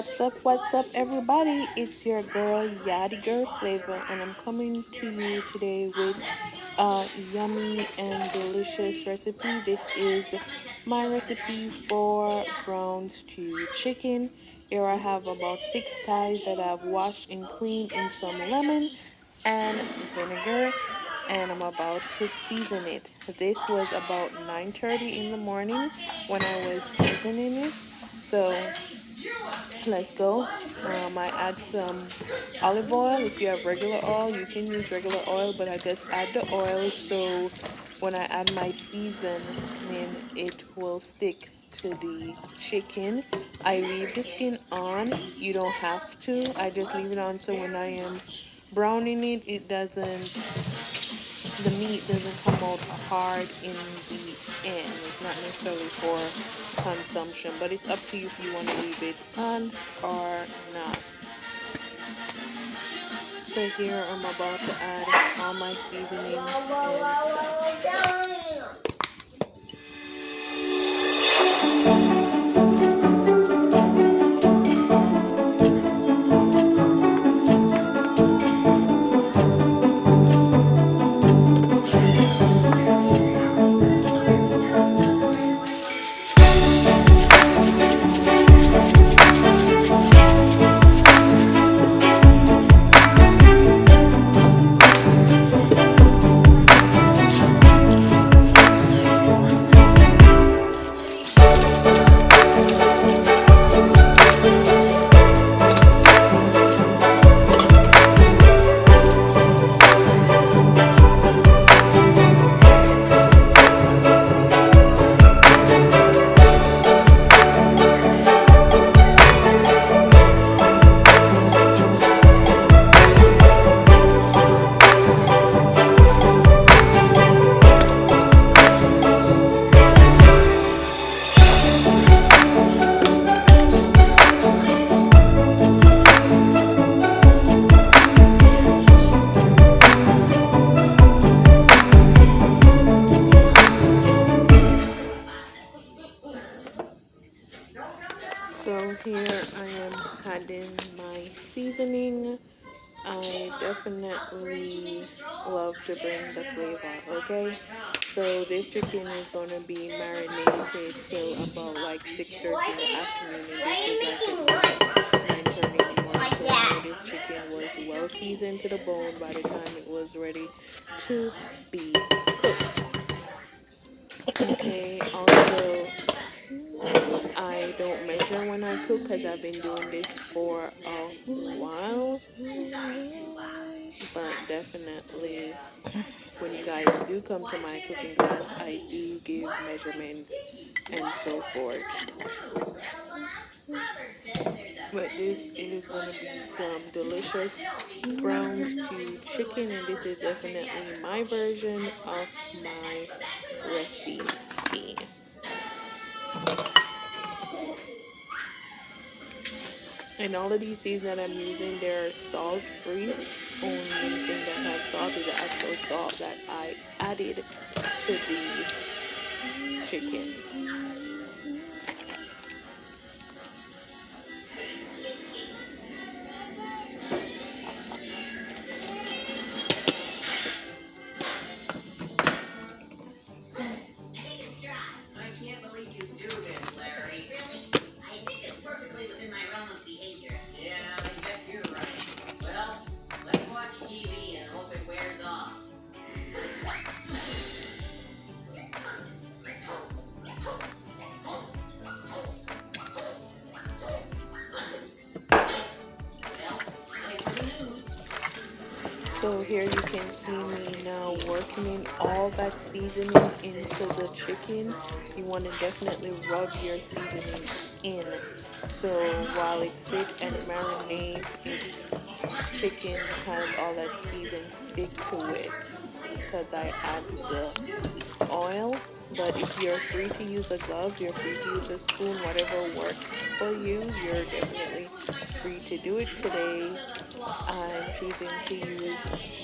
What's up, everybody? It's your girl, Yadi Girl Flavor, and I'm coming to you today with a yummy and delicious recipe. This is my recipe for brown stew chicken. Here I have about 6 thighs that I've washed and cleaned in some lemon and vinegar, and I'm about to season it. This was about 9:30 in the morning when I was seasoning it. So let's go. I add some olive oil. If you have regular oil, you can use regular oil, but I just add the oil so when I add my seasoning, it will stick to the chicken. I leave the skin on. You don't have to. I just leave it on so when I am browning it, the meat doesn't come out hard in the end. It's not necessarily for consumption, but it's up to you if you want to leave it on or not. So here I'm about to add all my seasoning and stuff. So here I am adding my seasoning. I definitely love to bring the flavor, okay? So this chicken is going to be marinated till about like 6:30 in the afternoon, and this is like at 9:30 in the morning. So I know this chicken was well seasoned to the bone by the time it was ready to be cooked. Okay, also I don't measure when I cook because I've been doing this for a while. But definitely, when you guys do come to my cooking class, I do give measurements and so forth. But this is going to be some delicious brown stew chicken, and this is definitely my version of my recipe. And all of these seeds that I'm using, they're salt free. Only thing that has salt is the actual salt that I added to the chicken. So here you can see me now working in all that seasoning into the chicken. You want to definitely rub your seasoning in. So while it sits and marinates, its chicken has all that season stick to it. Because I add the oil. But if you're free to use a glove, you're free to use a spoon, whatever works for you, you're definitely free to do it. Today I'm choosing to use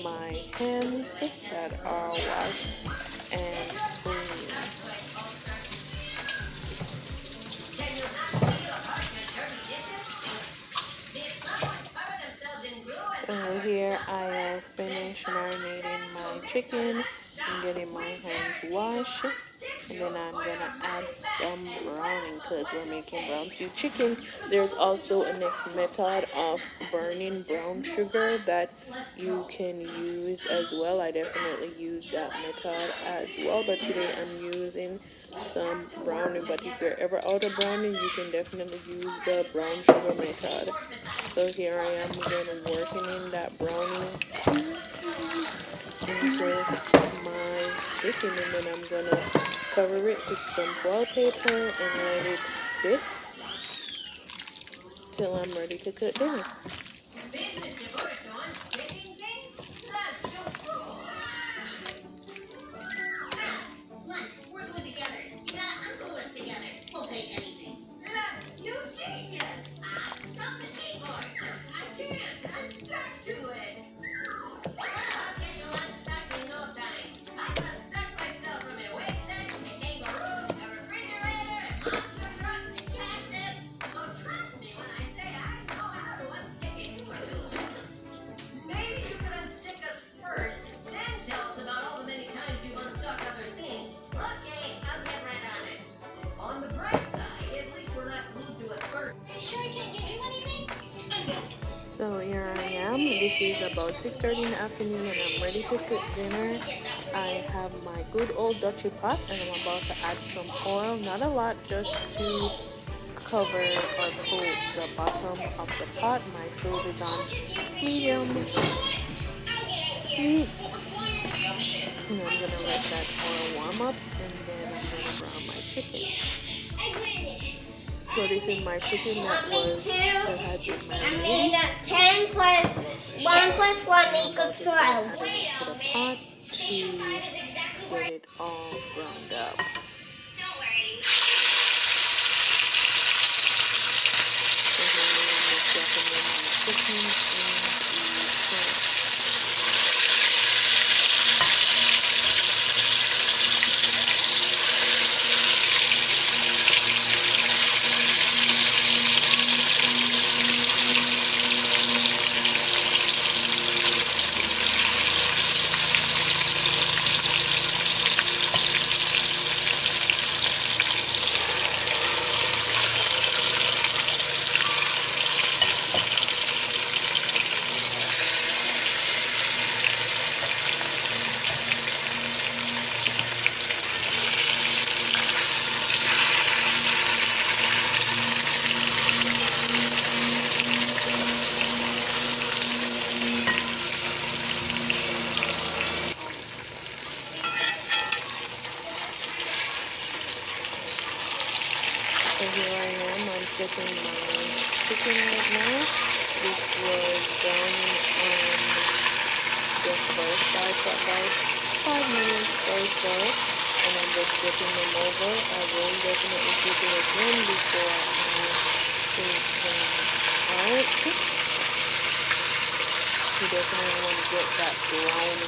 my hands that are washed and clean. Here I have finished marinating my chicken and getting my hands washed. And then I'm gonna add some browning because we're making brown stew chicken. There's also a next method of burning brown sugar that you can use as well. I definitely use that method as well, but today I'm using some browning. But if you're ever out of browning, you can definitely use the brown sugar method. So here I am again working in that browning into my chicken, and then I'm gonna cover it with some foil paper and let it sit till I'm ready to cook dinner. So here I am. This is about 6:30 in the afternoon and I'm ready to cook dinner. I have my good old Dutchy pot and I'm about to add some oil. Not a lot, just to cover or coat the bottom of the pot. My stove is on medium heat. And I'm gonna let that oil warm up and then I'm gonna brown my chicken. So this is my chicken that had been marinated. 10 plus 1 plus 1 equals 12. To the pot to get it all browned up. So here I'm just dropping in my chicken in the pot. So here I am, I'm flipping my chicken right now. This was browning on the first side for about 5 minutes or so. And I'm just flipping them over. I will definitely flip it again before I take them out. You definitely want to get that brown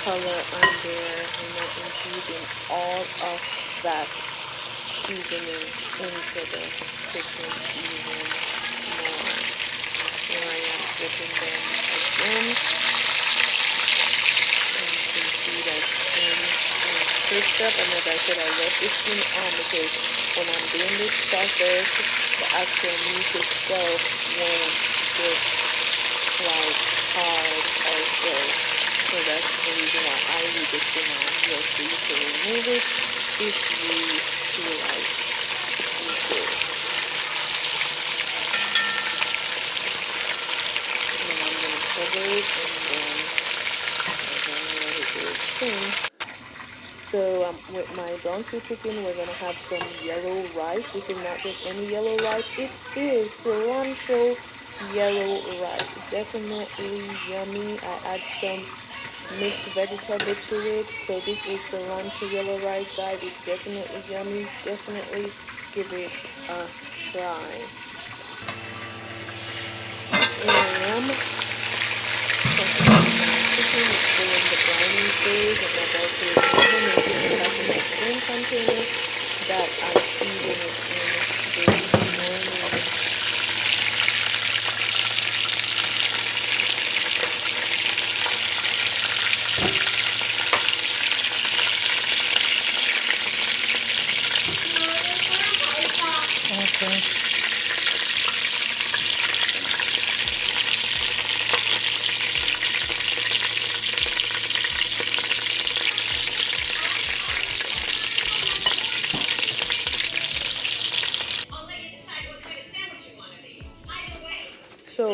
color on there and not infusing all of that seasoning into the chicken even more. Here I am flipping them again. And you can see that skin is crisped up. And as I said, I left the skin on because when I'm doing this process, the actual meat itself won't get like hard or so. So that's the reason why I leave the skin on here, so you can remove it if you feel like you could. And then I'm going to cover it and then I'm going to let it do its thing. So with my brown stew chicken, we're going to have some yellow rice. This is not just any yellow rice. It is cilantro yellow rice. Definitely yummy. I add some mixed vegetable to it. So this is cilantro yellow rice, guys. It's definitely yummy. Definitely give it a try. Here I am. Chicken is still in the browning phase, and I'm also making it like in a spoon container that I season it in this morning.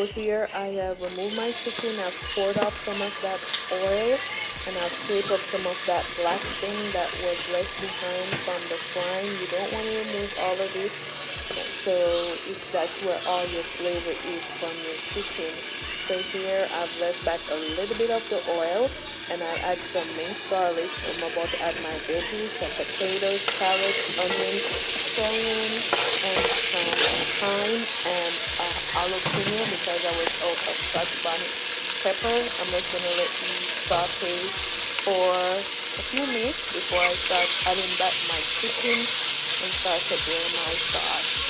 So here I have removed my chicken. I've poured off some of that oil, and I've scraped up some of that black thing that was left behind from the frying. You don't want to remove all of it, so that's where all your flavor is from your chicken. So here I've left back a little bit of the oil, and I'll add some minced garlic. I'm about to add my veggies, some potatoes, carrots, onions, scallion, and some thyme and jalapeno because I was out of Scotch bonnet pepper. I'm just gonna let these saute for a few minutes before I start adding back my chicken and start to drain my sauce.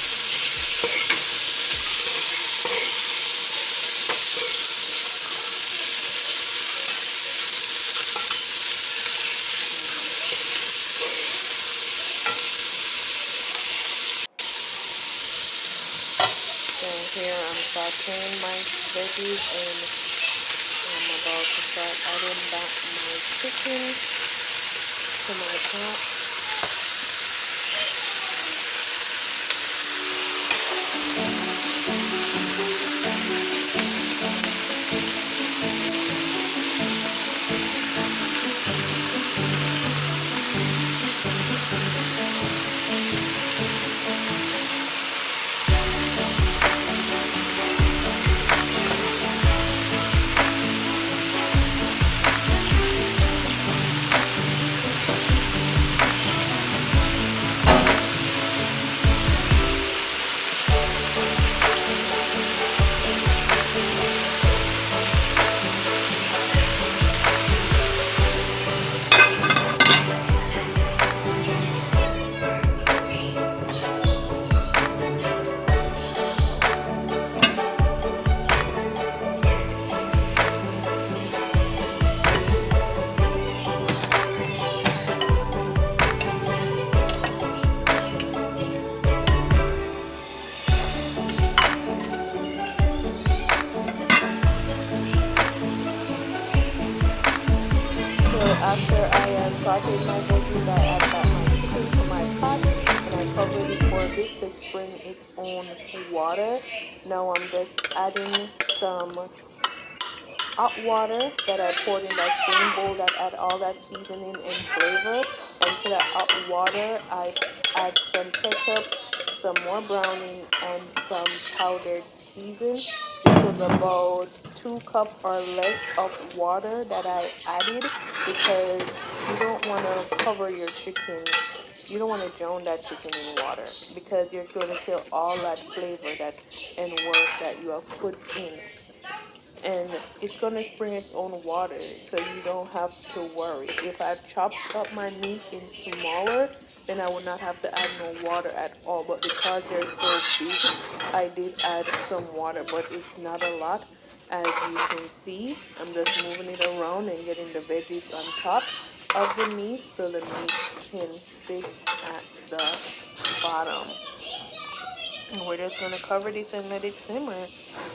So here I'm sauteing my veggies and I'm about to start adding back my chicken to my pot. So after I sauteed my veggies, I add back my chicken to my pot and I covered it for a bit to spring its own water. Now I'm just adding some hot water that I poured in that same bowl that had all that seasoning and flavor. And to that hot water, I add some ketchup, some more browning, and some powdered season. This was about 2 cups or less of water that I added because you don't want to cover your chicken. You don't want to drown that chicken in water because you're going to kill all that flavor that and work that you have put in, and it's gonna spring its own water, so you don't have to worry. If I chopped up my meat in smaller, then I would not have to add no water at all. But because they're so big, I did add some water, but it's not a lot. As you can see, I'm just moving it around and getting the veggies on top of the meat so the meat can sit at the bottom. And we're just gonna cover this and let it simmer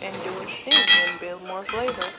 and do its thing and build more flavor.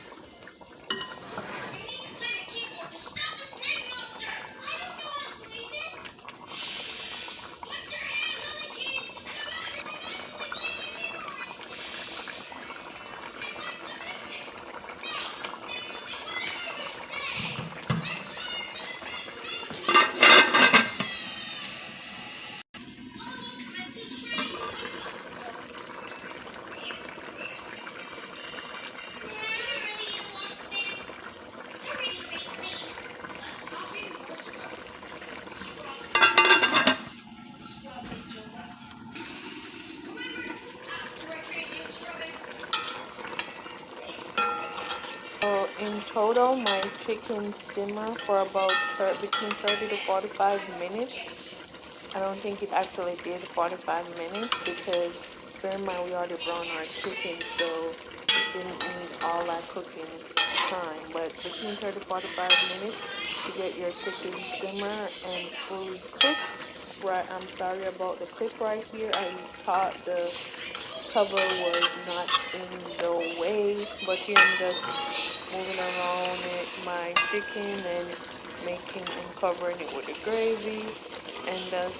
So in total, my chicken simmer for about between 30 to 45 minutes. I don't think it actually did 45 minutes because bear in mind we already browned our chicken, so it didn't need all that cooking time. But between 30 to 45 minutes to get your chicken simmer and fully cooked. Right, I'm sorry about the clip right here. I thought the cover was not in the way, but here I'm just moving around it, my chicken and making and covering it with the gravy and just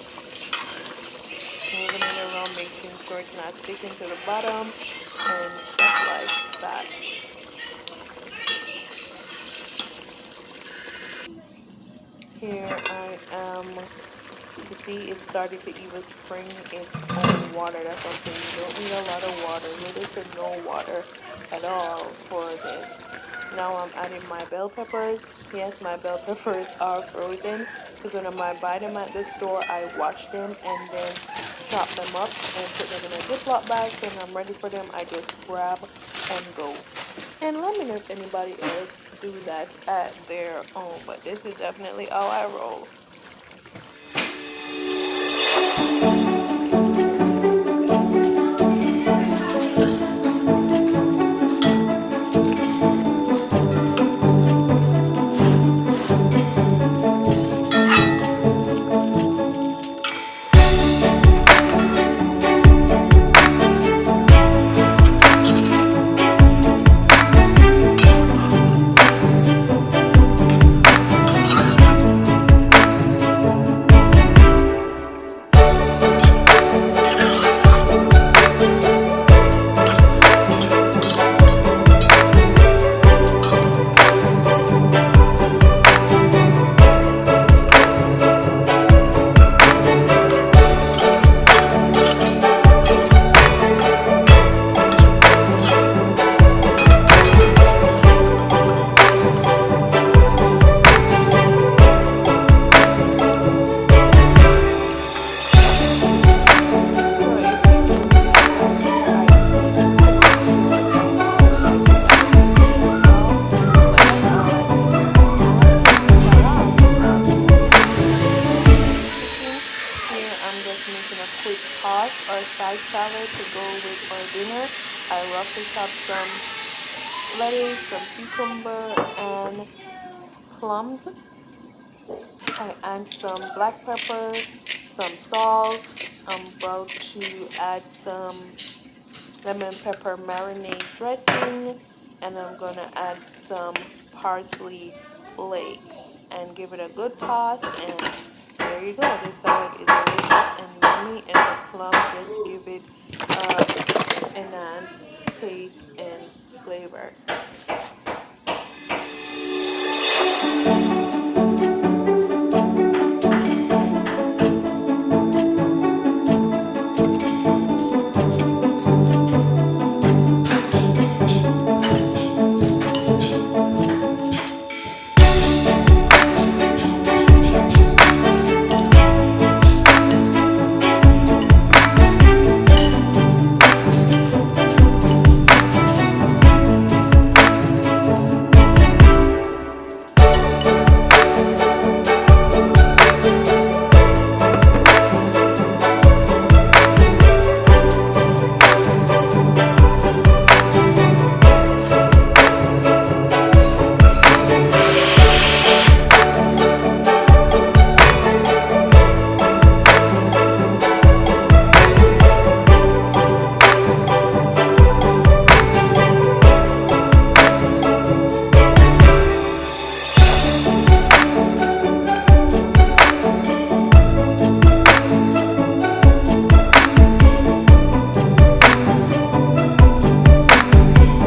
moving it around, making sure it's not sticking to the bottom and stuff like that. Here I am. You see, it started to even spring its own water. That's what I'm saying. You don't need a lot of water, little to no water at all for this. Now I'm adding my bell peppers. Yes, my bell peppers are frozen because when I buy them at the store, I wash them and then chop them up and put them in a Ziploc bag. So when I'm ready for them, I just grab and go. And let me know if anybody else do that at their home. But this is definitely how I roll. So if you see right here, I pretty much share the recipe with you guys as well. But voila, Jamaican cooking. Here I'm just making a quick toss or side salad to go with our dinner. I roughly chop some lettuce, some cucumber, and plums. I add some black pepper, some salt. I'm about to add some lemon pepper marinade dressing, and I'm gonna add some parsley flakes and give it a good toss. And there you go. This salad is delicious and yummy, and the plum just give it enhanced taste and flavor.